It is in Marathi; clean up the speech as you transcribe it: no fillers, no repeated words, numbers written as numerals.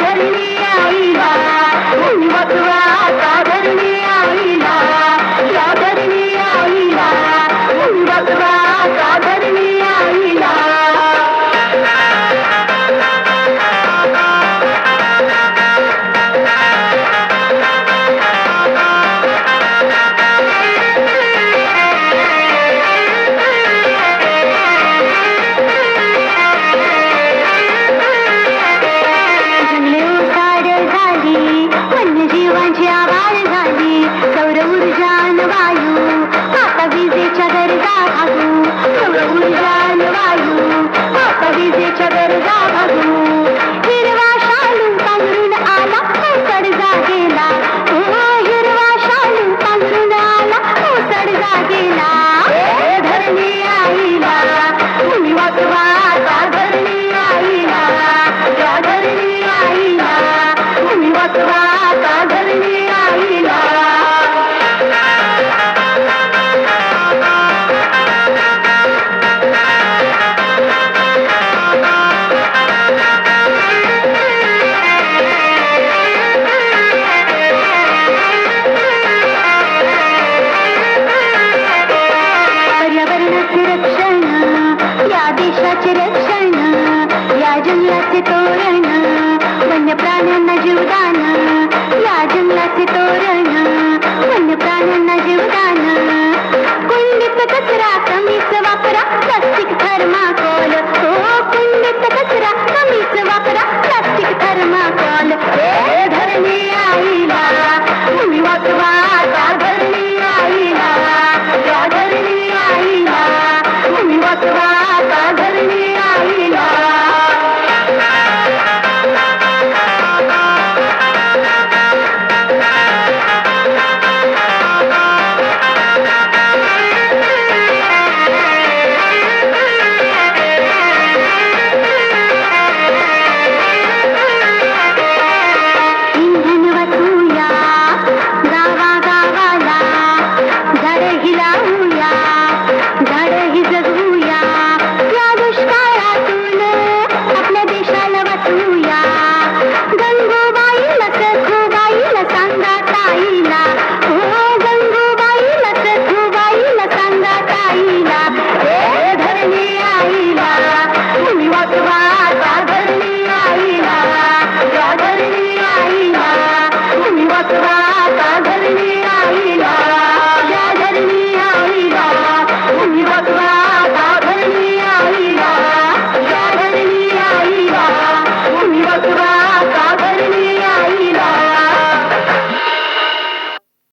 धरणी आईला भूमी वाचवा का धरणी आईला या धरणी आईला भूमी वाचवा का धरणी आईला वन्यजीवांची आवाज झाली सौर ऊर्जान वायू आता विजेच्या गरजा भागू सौर ऊर्जान वायू आता विजेच्या गरजा भागू हिरवा शालू पांघरून आला ओसड जागेला हिरवा शालू पांघरून आला ओसड जागेला धरणी आईला भूमी वाचवा का धरणी आईला या धरणी आईला भूमी वाचवा का धरणी आईला पर्यावरणाचे रक्षण या देशाचे रक्षण या जंगलाचे तोरण वन्य प्राण्यांना जीवदान या जंगलाचे तोरण वन्य प्राण्यांना जीवदान कुंडीत कचरा कमीच वापरा प्लास्टिक थर्माकोल कुंडीत कचरा कमीच वापरा